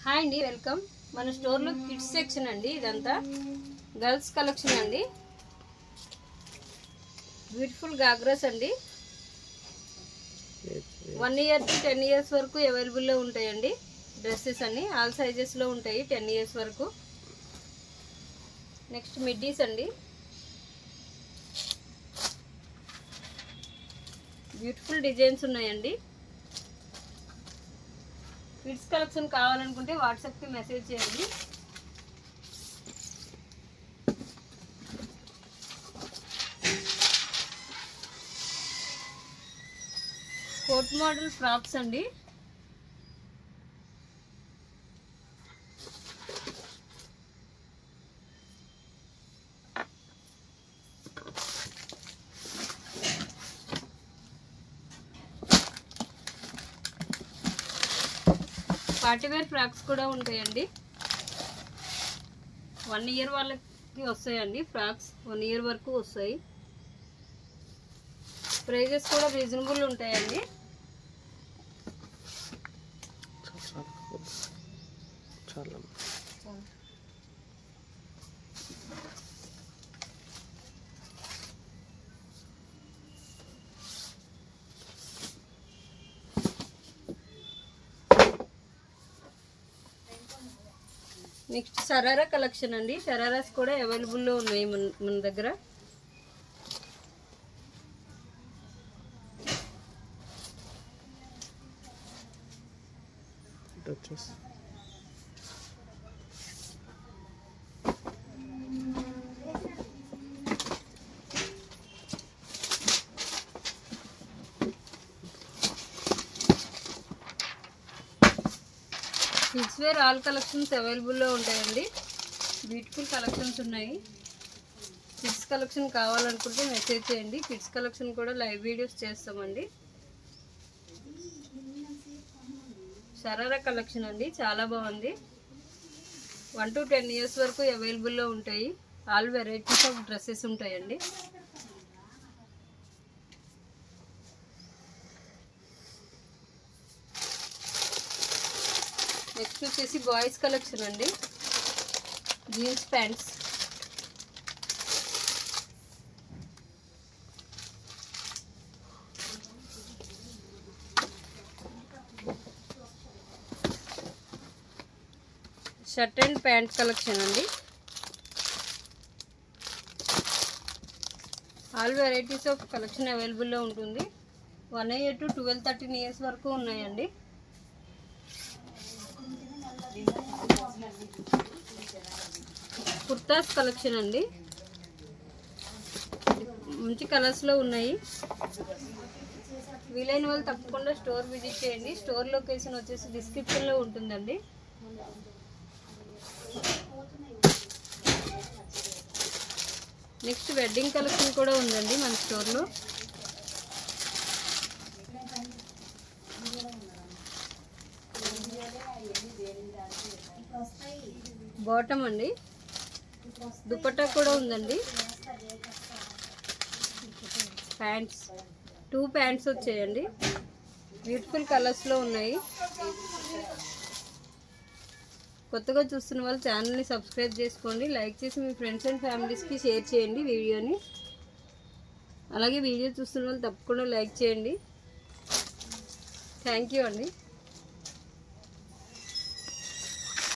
Hi అండి, welcome. మన స్టోర్లో కిడ్స్ సెక్షన్ అండి. ఇదంతా గర్ల్స్ కలెక్షన్ అండి. బ్యూటిఫుల్ గాగ్రాస్ అండి. 1 year to 10 years వరకు అవైలబుల్లో ఉంటాయండి. డ్రెస్సెస్ అన్ని ఆల్ సైజెస్లో ఉంటాయి 10 years వరకు. నెక్స్ట్ మిడ్డీస్ అండి. బ్యూటిఫుల్ డిజైన్స్ ఉన్నాయండి. కిడ్స్ కలెక్షన్ కావాలనుకుంటే వాట్సాప్కి మెసేజ్ చేయండి. కోట్ మోడల్ ఫ్రాక్స్ అండి. పార్టీవేర్ ఫ్రాక్స్ కూడా ఉంటాయండి. 1 year వాళ్ళకి వస్తాయండి ఫ్రాక్స్. 1 year వరకు వస్తాయి. ప్రైజెస్ కూడా రీజనబుల్ ఉంటాయండి. నెక్స్ట్ షరారా కలెక్షన్ అండి. షరారాస్ కూడా అవైలబుల్లో ఉన్నాయి మన దగ్గర. కిడ్స్ వేర్ ఆల్ కలెక్షన్స్ అవైలబుల్లో ఉంటాయండి. బ్యూటిఫుల్ కలెక్షన్స్ ఉన్నాయి. కిడ్స్ కలెక్షన్ కావాలనుకుంటే మెసేజ్ చేయండి. కిడ్స్ కలెక్షన్ కూడా లైవ్ వీడియోస్ చేస్తామండి. షరారా కలెక్షన్ అండి, చాలా బాగుంది. 1 to 10 years వరకు అవైలబుల్లో ఉంటాయి. ఆల్ వెరైటీస్ ఆఫ్ డ్రెస్సెస్ ఉంటాయండి. నెక్స్ట్ వచ్చేసి బాయ్స్ కలెక్షన్ అండి. Jeans pants. Shirt and pant collection అండి. ఆల్ వెరైటీస్ ఆఫ్ కలెక్షన్ అవైలబుల్లో ఉంటుంది. 1 year to 12-13 years వరకు ఉన్నాయండి. కుర్తాస్ కలెక్షన్ అండి. మంచి కలర్స్లో ఉన్నాయి. వీలైన వాళ్ళు తప్పకుండా స్టోర్ విజిట్ చేయండి. స్టోర్ లొకేషన్ వచ్చేసి డిస్క్రిప్షన్లో ఉంటుందండి. నెక్స్ట్ వెడ్డింగ్ కలెక్షన్ కూడా ఉందండి మన స్టోర్లో. బాటమ్ అండి. దుపట్టా కూడా ఉందండి. ప్యాంట్స్ 2 ప్యాంట్స్ వచ్చాయండి. బ్యూటిఫుల్ కలర్స్లో ఉన్నాయి. కొత్తగా చూస్తున్న వాళ్ళు ఛానల్ని సబ్స్క్రైబ్ చేసుకోండి. లైక్ చేసి మీ ఫ్రెండ్స్ అండ్ ఫ్యామిలీస్కి షేర్ చేయండి వీడియోని. అలాగే వీడియో చూస్తున్న వాళ్ళు తప్పకుండా లైక్ చేయండి. థ్యాంక్ యూ అండి.